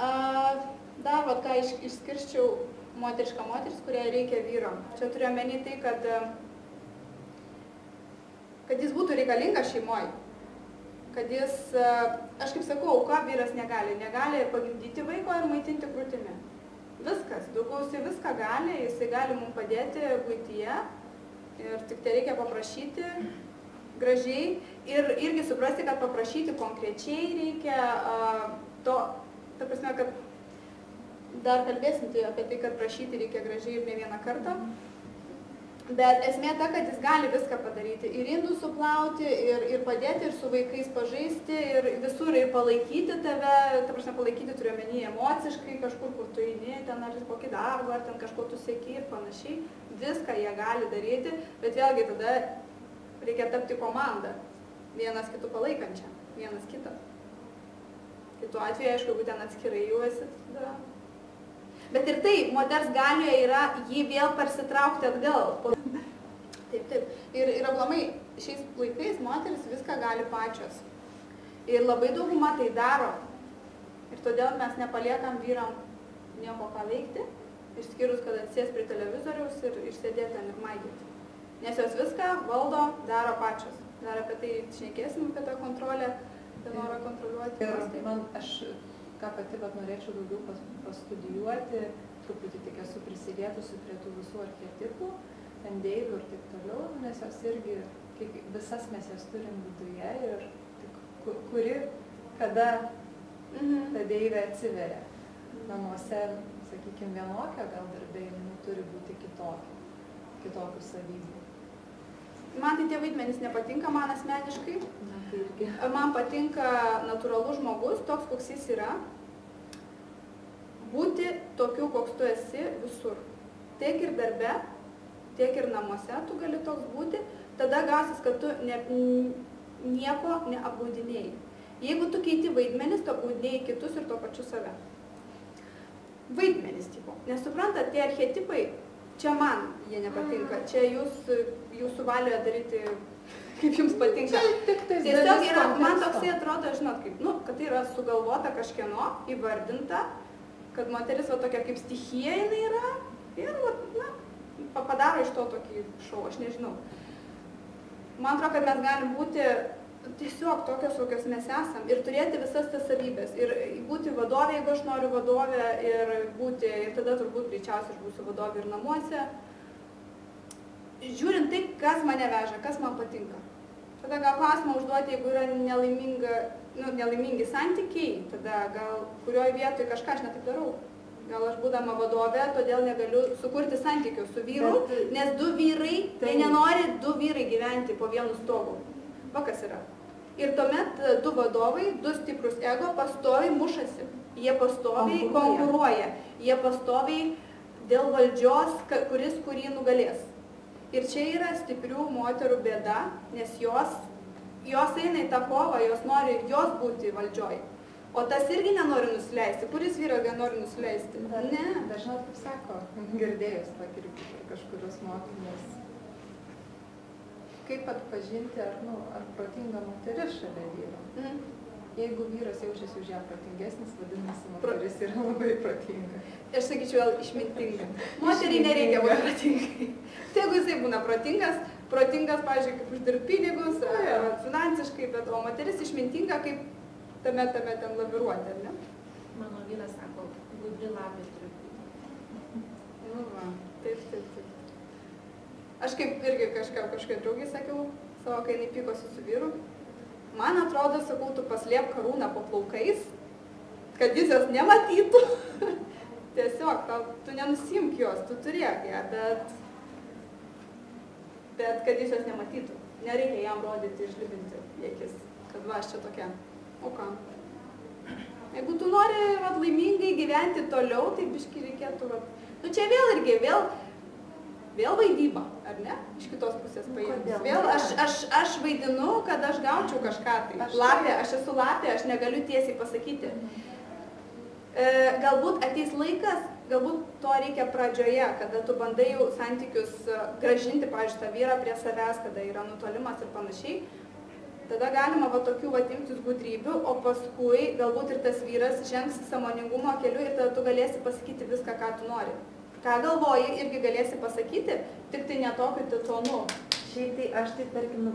Dar, vat, ką išskirščiau moterišką moteris, kuriai reikia vyro. Čia turiu omeny tai, kad jis būtų reikalingas šeimoje. Kad jis, aš kaip sakau, auka vyras negali. Negali pagimdyti vaiko ir maitinti krūtimi. Viskas, daugiausiai viską gali, jisai gali mums padėti buityje ir tik tai reikia paprašyti gražiai ir irgi suprasti, kad paprašyti konkrečiai reikia to, ta prasme, kad dar kalbėsim apie tai, kad prašyti reikia gražiai ir ne vieną kartą. Bet esmė ta, kad jis gali viską padaryti. Ir indų suplauti, ir padėti, ir su vaikais pažaisti, ir visur, ir palaikyti tave, ta prasme, palaikyti turiu omeny emociškai, kažkur, kur tu eini, ten ar kokį darbą, ar ten kažko tu sieki ir panašiai. Viską jie gali daryti, bet vėlgi tada reikia tapti komandą, vienas kitų palaikančią, vienas kitą. Kitu atveju, aišku, jeigu ten atskirai jau esi, tada... Bet ir tai, moters galioje yra jį vėl parsitraukti atgal. Taip. Ir aplamai, šiais laikais moteris viską gali pačios. Ir labai dauguma tai daro. Ir todėl mes nepaliekam vyram nieko ką veikti, išskyrus, kad atsės prie televizoriaus ir išsėdėti ten ir maigyti. Nes jos viską valdo, daro pačios. Dar apie tai šnekėsim, apie tą kontrolę, apie norą kontroliuoti. Ir man, aš ką pati norėčiau daugiau pastudijuoti, truputį tik esu prisilietusi prie tų visų archetipų, ten deivių ir taip toliau, nes jos irgi, visas mes jas turim viduje ir kuri, kada ta deivė atsiveria. Namuose, sakykime, vienokia, gal darbė, turi būti kitokių savybių. Man tai tie vaidmenys nepatinka, man asmeniškai. Man patinka natūralus žmogus, toks, koks jis yra. Būti tokiu, koks tu esi visur. Tiek ir darbe, tiek ir namuose tu gali toks būti. Tada gausis, kad tu nieko neapgaudinėjai. Jeigu tu keiti vaidmenis, tu apgaudinėjai kitus ir tuo pačiu save. Vaidmenis tipo. Nesuprantat, tie archetipai, čia man jie nepatinka. Čia jūsų valioje daryti, kaip jums patinka. Tiesiog yra, man toksai atrodo, žinot, kaip, kad tai yra sugalvota kažkieno, įvardinta, kad moteris va tokia kaip stichija jinai yra ir, padaro iš to tokį šou, aš nežinau. Man atrodo, kad mes galim būti tiesiog tokios, kokios mes esam ir turėti visas tas savybės. Ir būti vadovė, jeigu aš noriu vadovę, ir tada turbūt greičiausiai aš būsiu vadovė ir namuose. Žiūrint tai, kas mane veža, kas man patinka. Tada gal klausimą užduoti, jeigu yra nelaimingi santykiai, tada gal kurioje vietoje kažką aš netaip darau. Gal aš būdama vadovė, todėl negaliu sukurti santykių su vyru, nes du vyrai, tai nenori du vyrai gyventi po vienu stogu. Va kas yra. Ir tuomet du vadovai, du stiprus ego pastoviai mušasi. Jie pastoviai konkuruoja. Jie pastoviai dėl valdžios, kuris kurį nugalės. Ir čia yra stiprių moterų bėda, nes jos eina į tą kovą, jos nori jos būti valdžioj. O tas irgi nenori nusileisti. Kuris vyras nori nusileisti? Ne. Dažnai kaip sako, girdėjus tokį kažkurios mokymus. Kaip atpažinti, ar protinga moteris šalia vyro. Jeigu vyras jaučiasi už ją protingesnis, vadinasi, moteris yra labai protinga. Aš sakyčiau, išmintinga. Moteriai nereikia būti protingai. Tai jeigu jisai būna protingas, pavyzdžiui, kaip uždirbt pinigus, finansiškai, bet o moteris išmintinga, kaip tame ten laviruoti, ar ne? Mano vyras sako, gudri lapė turi būti. Nu va, taip. Aš kaip irgi kažkai draugiai sakiau, kai jinai pykosi su vyru, man atrodo, sakau, tu paslėp karūną po plaukais, kad jis jos nematytų. Tiesiog, tu nenusimk jos, tu turėk ją, bet kad jis jos nematytų. Nereikia jam rodyti ir žlibinti į akis, kad va, aš čia tokia. O ką? Jeigu tu nori laimingai gyventi toliau, tai biškai reikėtų, čia vėl irgi, vėl vaidyba, ar ne? Iš kitos pusės paėmus. Vėl aš vaidinu, kad aš gaučiau kažką tai. Lapė, aš esu lapė, aš negaliu tiesiai pasakyti. Galbūt ateis laikas, galbūt to reikia pradžioje, kada tu bandai jau santykius gražinti, pavyzdžiui, tą vyrą prie savęs, kada yra nutolimas ir panašiai. Tada galima va tokių va imtis gudrybių, o paskui galbūt ir tas vyras žengs sąmoningumo keliu ir tada tu galėsi pasakyti viską, ką tu nori. Ką galvoji, irgi galėsi pasakyti, tik tai ne tokiu tonu. Šiaip tai aš tai, tarkim,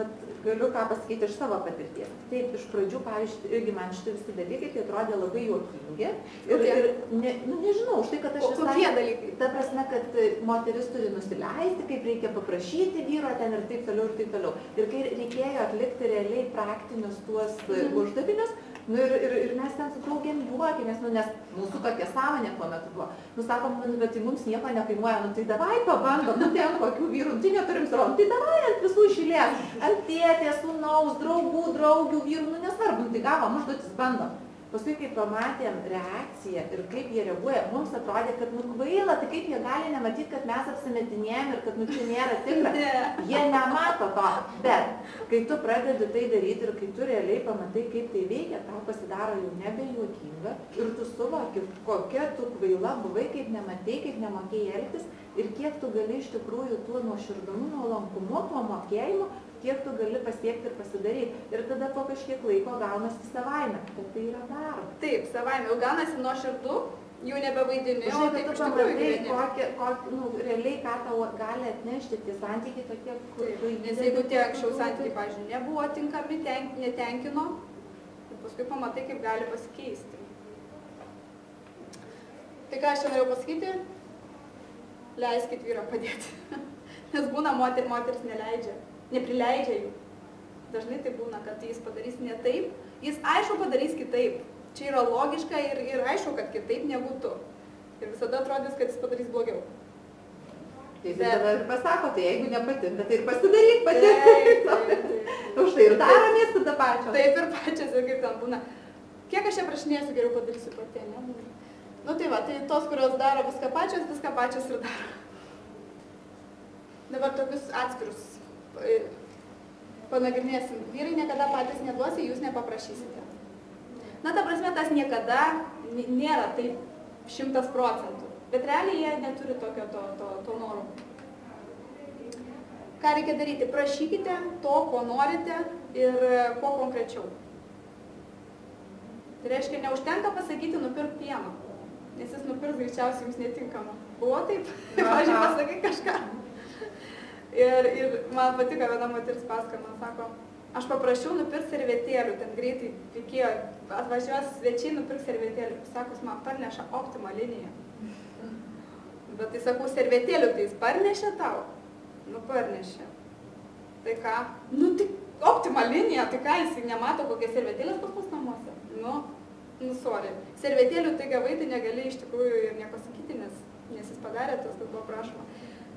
galiu ką pasakyti iš savo patirties. Taip, iš pradžių, pavyzdžiui, irgi man šitie visi dalykai tai atrodė labai juokingi. Ir nežinau, už tai, kad aš kokie dalykai? Ta prasme, kad moteris turi nusileisti, kaip reikia paprašyti vyro ten ir taip toliau, ir taip toliau. Ir kai reikėjo atlikti realiai praktinius tuos uždavinius, ir mes ten su draugėm juokėmės, nes mūsų tokia sąmonė tuo metu buvo. Sakom, bet tai mums nieko nekainuoja, tai davai pabandom, ten kokių vyrų, tai neturim surodom, tai davai ant visų išėlės, ant tėtės, sūnaus, draugų, draugių, vyrų, nesvarbu, tai gavom užduotis, bandom. Paskui, kai pamatėm reakciją ir kaip jie reaguoja, mums atrodė, kad kvaila, tai kaip jie gali nematyti, kad mes apsimetinėjom ir kad čia nėra tikra. Jie nemato to, bet kai tu pradedi tai daryti ir kai tu realiai pamatai, kaip tai veikia, tau pasidaro jau nebejuokinga ir tu suvoki, kokia tu kvaila buvai, kaip nematei, kaip nemokėjai elgtis ir kiek tu gali iš tikrųjų tuo nuoširdumu, nuolankumu, tuo mokėjimu, kiek tu gali pasiekti ir pasidaryti. Ir tada po kažkiek laiko gaunasi savaime, bet tai yra darbas. Taip, savaime, jau gaunasi nuoširdu, jau nebevaidini, o taip iš tikrųjų gyveni. Realiai, ką tau gali atnešti tie santykiai tokie, kur tu įdėdė. Nes jeigu tie anksčiau santykiai, pavyzdžiui, nebuvo tinkami, netenkino, tai paskui pamatai, kaip gali pasikeisti. Tai ką aš čia norėjau pasakyti? Leiskit vyrą padėti. Nes būna moteris neleidžia. Neprileidžia jų. Dažnai tai būna, kad jis padarys ne taip, jis aišku padarys kitaip. Čia yra logiška ir aišku, kad kitaip negu tu. Ir visada atrodys, kad jis padarys blogiau. Tai jis tada ir pasako, tai jeigu nepatinka, tai ir pasidaryk pati. Už tai ir daromės tada pačios. Taip ir pačios, ir kaip ten būna. Kiek aš čia prašinėsiu, geriau padarysiu pati, ne? Nu tai va, tai tos, kurios daro viską pačios ir daro. Dabar tokius atskirus panagrinėsim. Vyrai niekada patys neduosi, jūs nepaprašysite. Na, ta prasme, tas niekada nėra taip 100%. Bet realiai jie neturi tokio to noro. Ką reikia daryti? Prašykite to, ko norite ir ko konkrečiau. Tai reiškia, neužtenka pasakyti nupirk pieno, nes jis nupirks greičiausiai jums netinkama. Buvo taip? Pavyzdžiui, pasakai kažką. Ir man patiko viena moteris pasakojo, man sako, aš paprašiau nupirkti servetėlių, ten greitai reikėjo, atvažiuos svečiai nupirkti servetėlių. Sakos, man parneša Optima liniją. Bet tai sakau, servetėlių tai jis parnešė tau? Nu, parnešė. Tai ką? Nu, tai Optima linija, tai ką, jis nemato kokie servetėlės pas mus namuose? Nu, sorry. Servetėlių tai gavai, tai negali iš tikrųjų ir nieko sakyti, nes jis padarė tas, kas buvo prašoma.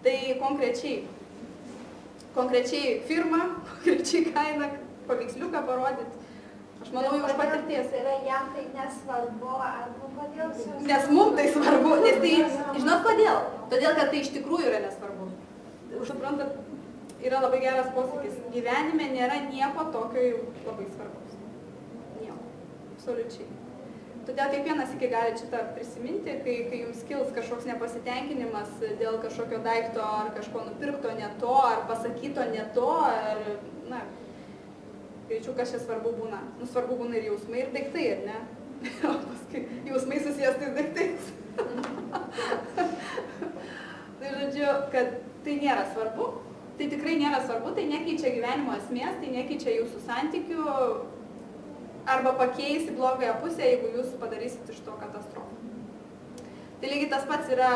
Tai konkrečiai firmą, konkrečiai kainą, paveiksliuką parodyti. Aš manau, jau už patirties. Jam tai nesvarbu, arba kodėl? Nes mums tai svarbu, nes tai, žinot kodėl? Todėl, kad tai iš tikrųjų yra nesvarbu. Suprantat, yra labai geras posakis. Gyvenime nėra nieko tokio jau labai svarbaus. Nieko. Absoliučiai. Todėl kiekvienas iki gali šitą prisiminti, kai jums kils kažkoks nepasitenkinimas dėl kažkokio daikto, ar kažko nupirkto ne to, ar pasakyto ne to, ar, na, greičiau, kas čia svarbu būna. Nu, svarbu būna ir jausmai, ir daiktai, ar ne? O paskui jausmai susijęs tais daiktais. Tai žodžiu, kad tai nėra svarbu, tai tikrai nėra svarbu, tai nekeičia gyvenimo esmės, tai nekeičia jūsų santykių, arba pakeis į blogąją pusę, jeigu jūs padarysit iš to katastrofą. Tai lygiai tas pats yra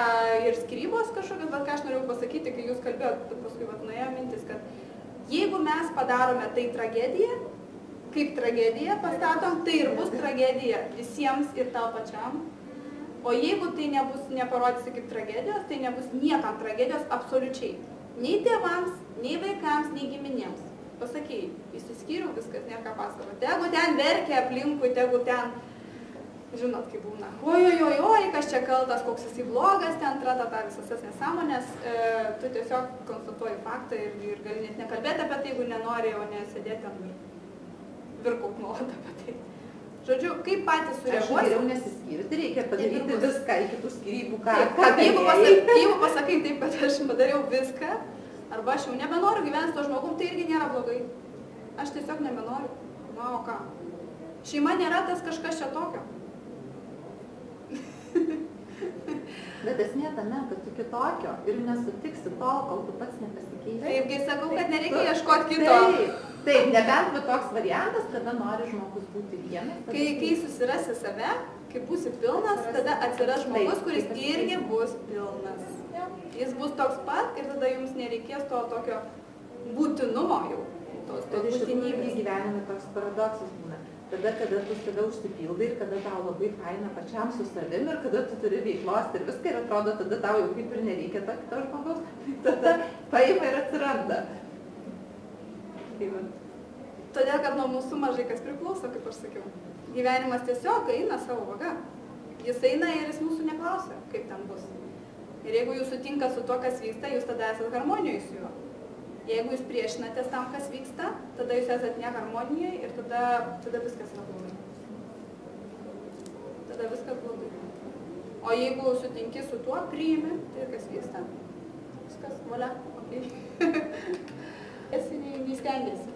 ir skyrybos kažkokios, bet ką aš norėjau pasakyti, kai jūs kalbėjot, paskui nuėjo mintis, kad jeigu mes padarome tai tragediją, kaip tragediją pastatom, tai ir bus tragedija visiems ir tau pačiam. O jeigu tai neparodysi kaip tragedijos, tai nebus niekam tragedijos absoliučiai. Nei tėvams, nei vaikams, nei giminėms. Pasakei, įsiskyriau, viskas, nėra ką pasakoti. Tegu ten verkia aplinkui, tegu ten, žinot, kaip būna. Oi, kas čia kaltas, koks jisai blogas, ten tratata visas nesąmonės. Tu tiesiog konstatuoji faktą ir gali net nekalbėti apie tai, jeigu nenori, o nesėdėti ten ir virkaut nuolat apie tai. Žodžiu, kaip patys sureaguosi? Aš geriau nesiskirti, reikia padaryti viską iki tų skyrybų, ką jeigu pasakai taip, kad aš padariau viską, arba aš jau nebenoriu gyventi su to žmogum, tai irgi nėra blogai. Aš tiesiog nebenoriu. Na, o ką? Šeima nėra tas kažkas čia tokio. Bet esmė tame, kad tu kitokio ir nesutiksi tol, kol tu pats nepasikeisi. Taip, kai sakau, kad nereikia ieškoti kito. Taip, nebent toks variantas, kada nori žmogus būti vienas. Kai susirasi save, kai būsi pilnas, tada atsiras žmogus, kuris irgi bus pilnas. Jis bus toks pat ir tada jums nereikės to tokio būtinumo jau. Bet iš tikrųjų gyvenime toks paradoksas būna. Tada, kada tu save užsipildai ir kada tau labai faina pačiam su savim ir kada tu turi veiklos ir viską ir atrodo, tada tau jau kaip ir nereikia to kito žmogaus, tada paima ir atsiranda. Todėl, kad nuo mūsų mažai kas priklauso, kaip aš sakiau. Gyvenimas tiesiog eina savo vaga. Jis eina ir jis mūsų neklausia, kaip ten bus. Ir jeigu jūs sutinkat su to, kas vyksta, jūs tada esat harmonijoje su juo. Jeigu jūs priešinatės tam, kas vyksta, tada jūs esat neharmonijoje ir tada viskas yra blogai. Tada viskas blogai. O jeigu sutinki su tuo, priimi, tai kas vyksta, viskas, valia, okei. Esi neįstengiasi.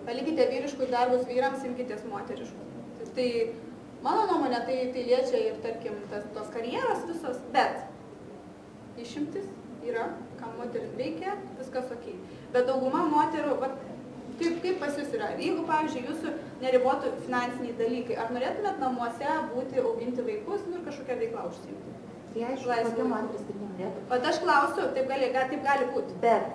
Palikite vyriškus darbus vyrams, imkitės moteriškų. Tai mano nuomonė, tai liečia ir, tarkim, tos karjeros visos, bet išimtis yra, ką moteris veikia, viskas okei. Bet dauguma moterų, kaip pas jūs yra, jeigu, pavyzdžiui, jūsų neribotų finansiniai dalykai, ar norėtumėt namuose būti, auginti vaikus ir kažkokią veiklą užsiimti? Tai aišku, kokia moteris taip nenorėtų. Bet aš klausiu, taip gali būti. Bet,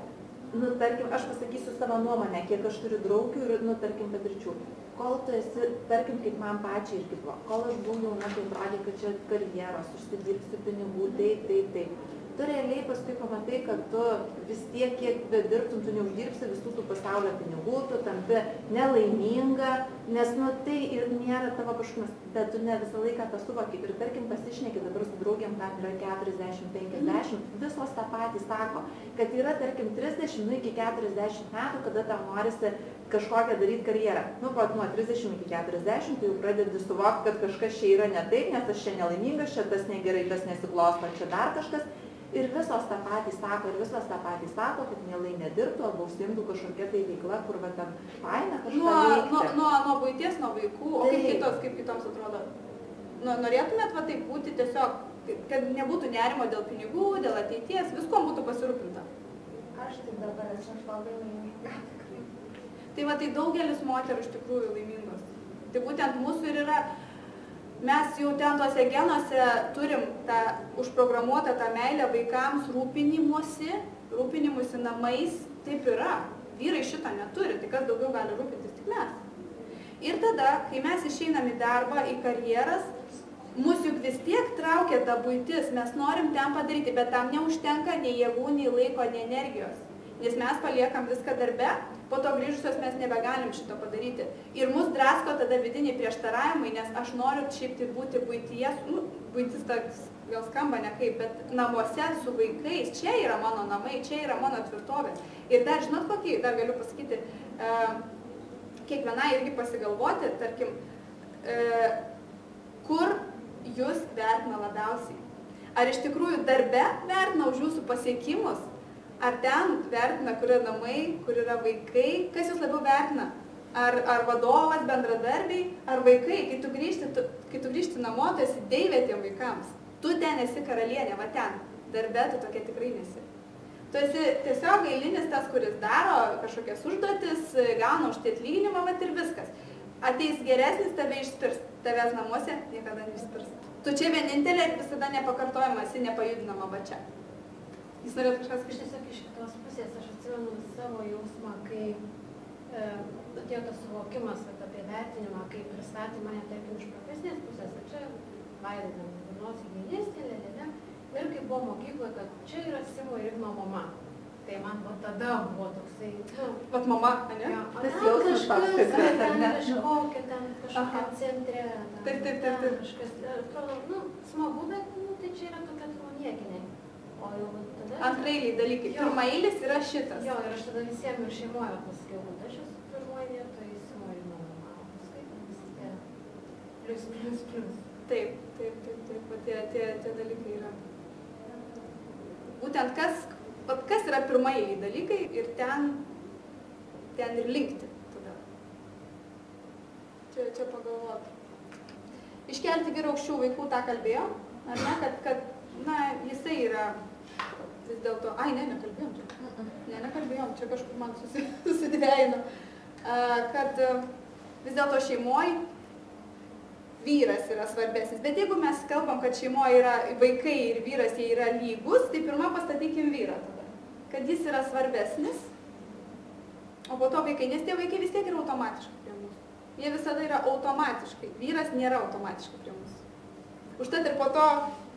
tarkim, aš pasakysiu savo nuomonę, kiek aš turiu draugių ir, tarkim, patirčių. Kol tu esi, tarkim, kaip man pačiai irgi buvo, kol aš buvau jauna, tai atrodė, kad čia karjeros, užsidirbsiu pinigų, taip. Tu realiai paskui pamatai, kad tu vis tiek, kiek bedirbtum, tu neuždirbsi visų tų pasaulio pinigų, tu tampi nelaiminga, nes, tai ir nėra tavo kažkokimas, bet tu ne visą laiką tą suvoki. Ir tarkim, pasišneki dabar su draugiam, tam yra 40-50, visos tą patį sako, kad yra, tarkim, 30 iki 40 metų, kada tau norisi kažkokią daryti karjerą. Nuo 30 iki 40, tai jau pradedi suvokti, kad kažkas čia yra ne taip, nes aš čia nelaimingas, čia tas negerai, tas nesiglosto, čia dar kažkas. Ir visos tą patį sako, kad mielai nedirbtų arba užsiimtų kažkokia tai veikla, kur ten faina kažką veikti. Nuo buities, nuo vaikų, o kaip kitoms atrodo? Norėtumėt taip būti tiesiog, kad nebūtų nerimo dėl pinigų, dėl ateities, viskom būtų pasirūpinta? Aš taip dabar esu labai laiminga. Tai daugelis moterų iš tikrųjų laimingos. Tai būtent mūsų ir yra. Mes jau ten tose genuose turim tą užprogramuotą tą meilę vaikams, rūpinimusi namais, taip yra. Vyrai šito neturi, tai kas daugiau gali rūpintis, tik mes. Ir tada, kai mes išeinam į darbą, į karjeras, mus juk vis tiek traukia ta buitis, mes norim ten padaryti, bet tam neužtenka nei jėgų, nei laiko, nei energijos. Nes mes paliekam viską darbe, po to grįžusios mes nebegalim šito padaryti. Ir mus drasko tada vidiniai prieštaravimai, nes aš noriu šiaip tai būti buityje, buitis gal skamba ne kaip, bet namuose su vaikais, čia yra mano namai, čia yra mano tvirtovė. Ir dar, žinot kokį, dar galiu pasakyti, kiekvienai irgi pasigalvoti, tarkim, kur jūs vertina labiausiai. Ar iš tikrųjų darbe vertina už jūsų pasiekimus? Ar ten vertina, kur yra namai, kur yra vaikai? Kas jūs labiau vertina? Ar vadovas, bendradarbiai, ar vaikai? Kai tu grįžti namo, tu esi deivė tiem vaikams. Tu ten esi karalienė, va ten. Darbe tu tokia tikrai nesi. Tu esi tiesiog eilinis tas, kuris daro kažkokias užduotis, gauna už tai atlyginimą, va ir viskas. Ateis geresnis, tave išspirs. Tavęs namuose niekada neišspirs. Tu čia vienintelė ir visada nepakartojama, esi nepajudinama va čia. Jis norėtų kažkas kažkas. Tiesiog iš kitos pusės aš atsimenu savo jausmą, kai atėjo tas suvokimas apie vertinimą, kai pristatė mane, tarkim, iš profesinės pusės, čia Vaida, vienos higienistinė, lėlė, ir kai buvo mokykloje, kad čia yra Simo ir Igno mama. Tai man tada buvo toksai, Vat mama, ne? Tas jausmas toks tikras, ar ne? Kažkokia centre, Taip. kažkas, atrodo, smagu, bet tai čia yra tokia niekinė. Antraeiliai dalykai. Pirmaeilis yra šitas. Jo, ir aš tada visiems ir šeimoje pasakiau, kad aš esu pirmoji vietoje, Simo ir mano mama. Paskui plius. Taip. Tie dalykai yra. Būtent kas yra pirmaeiliai dalykai ir ten ten ir linkti tada. Čia pagalvoti. Iškelti vyrą aukščiau vaikų, tą kalbėjom, ar ne, kad na, jisai yra vis dėlto, nekalbėjom čia. Nekalbėjom, čia kažkur man susidvejino, kad vis dėlto šeimoje vyras yra svarbesnis. Bet jeigu mes kalbam, kad šeimoje yra vaikai ir vyras, jie yra lygus, tai pirmą pastatykim vyrą tada. Kad jis yra svarbesnis, o po to vaikai, nes tie vaikai vis tiek yra automatiškai prie mūsų. Jie visada yra automatiškai. Vyras nėra automatiškai prie mūsų. Užtat ir po to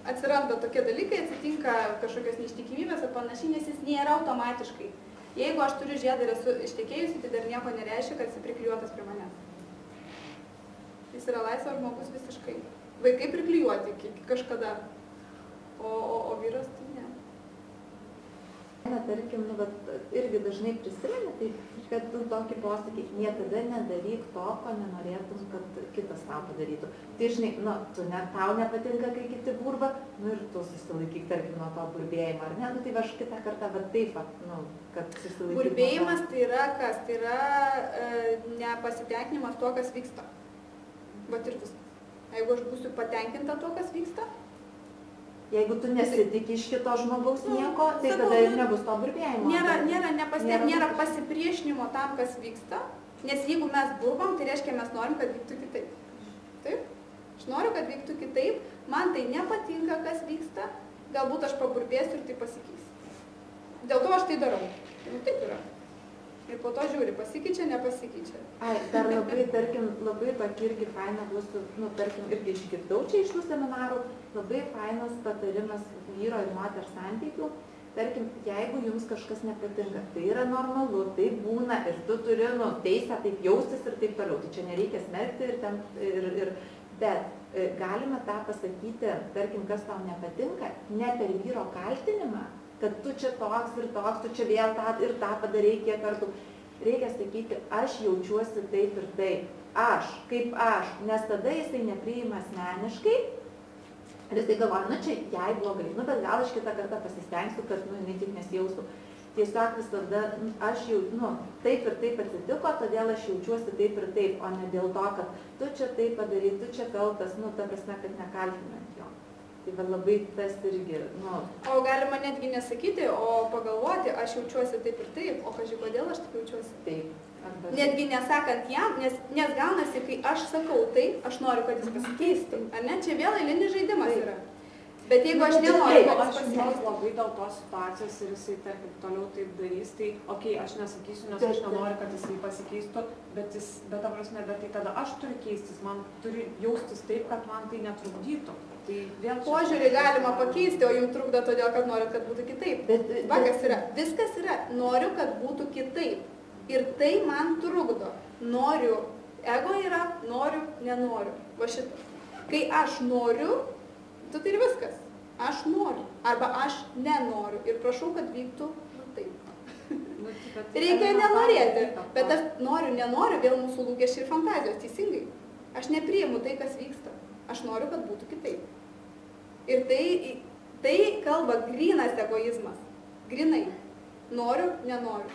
atsiranda tokie dalykai, atsitinka kažkokios neištikimybės ar panašiai, nes jis nėra automatiškai. Jeigu aš turiu žiedą ir esu ištekėjusi, tai dar nieko nereiškia, kad esi priklijuotas prie manęs. Jis yra laisvas žmogus visiškai. Vaikai priklijuoti kažkada, o vyras tai ne. Tarkim, irgi dažnai prisimeni, tai kad tu tokį posakį, niekada nedaryk to, ko nenorėtum, kad kitas tau padarytų. Tai žinai, tau nepatinka, kai kiti burba, ir tu susilaikyk, tarkim, nuo to burbėjimo, ar ne? Tai aš kitą kartą taip, kad susilaikyk. Burbėjimas tai yra kas? Tai yra nepasitenkinimas to, kas vyksta. Vat ir viskas. Jeigu aš būsiu patenkinta to, kas vyksta, jeigu tu nesitikį iš kito žmogaus nieko, tai tada ir nebus to burbėjimo. Nėra pasipriešinimo tam, kas vyksta, nes jeigu mes burbam, tai reiškia, mes norim, kad vyktų kitaip. Taip? Aš noriu, kad vyktų kitaip, man tai nepatinka, kas vyksta, galbūt aš paburbėsiu ir tai pasikeis. Dėl to aš tai darau. Taip yra. Ir po to žiūri, pasikeičia, nepasikeičia. Dar labai, tarkim, labai tokį irgi fainą bus, tarkim, irgi išgirdau čia iš tų seminarų, labai fainas patarimas vyro ir moters santykių. Tarkim, jeigu jums kažkas nepatinka, tai yra normalu, tai būna ir tu turi teisę taip jaustis ir taip toliau. Tai čia nereikia smerkti bet galima tą pasakyti, tarkim, kas tau nepatinka, ne per vyro kaltinimą, kad tu čia toks ir toks, tu čia vėl tą ir tą padarai kiek kartų. Reikia sakyti, aš jaučiuosi taip ir taip. Kaip aš, nes tada jisai nepriima asmeniškai ir jisai galvoja, čia jai blogai, bet gal aš kitą kartą pasistengsiu, kad jinai tik nesijaustų. Tiesiog visada aš jau, taip ir taip atsitiko, todėl aš jaučiuosi taip ir taip, o ne dėl to, kad tu čia taip padarai, tu čia kaltas, ta prasme, kad nekaltinant jo. Tai va labai tas irgi, O galima netgi nesakyti, o pagalvoti, aš jaučiuosi taip ir taip, o kažkai kodėl aš taip jaučiuosi? Taip. Netgi nesakant jam, nes gaunasi, kai aš sakau taip, aš noriu, kad jis pasikeistų. Ar ne? Čia vėl eilinis žaidimas yra. Bet jeigu aš nenoriu, kad jis pasikeistų. Labai dėl tos situacijos ir jisai, tarkim, toliau taip darys, tai aš nesakysiu, nes aš nenoriu, kad jisai pasikeistų, bet ta prasme, bet tai tada aš turiu keistis, man turi jaustis taip, kad man tai netrukdytų. Požiūrį galima pakeisti, o jums trukdo todėl, kad norit, kad būtų kitaip. Vakas yra, viskas yra, noriu, kad būtų kitaip. Ir tai man trukdo. Noriu, ego yra, noriu, nenoriu. Va šitas. Kai aš noriu, tai ir viskas. Aš noriu. Arba aš nenoriu. Ir prašau, kad vyktų taip. Reikia nenorėti. Bet aš noriu, nenoriu, vėl mūsų lūkesčiai ir fantazijos. Teisingai. Aš nepriimu tai, kas vyksta. Aš noriu, kad būtų kitaip. Ir tai kalba grynas egoizmas. Grynai. Noriu, nenoriu.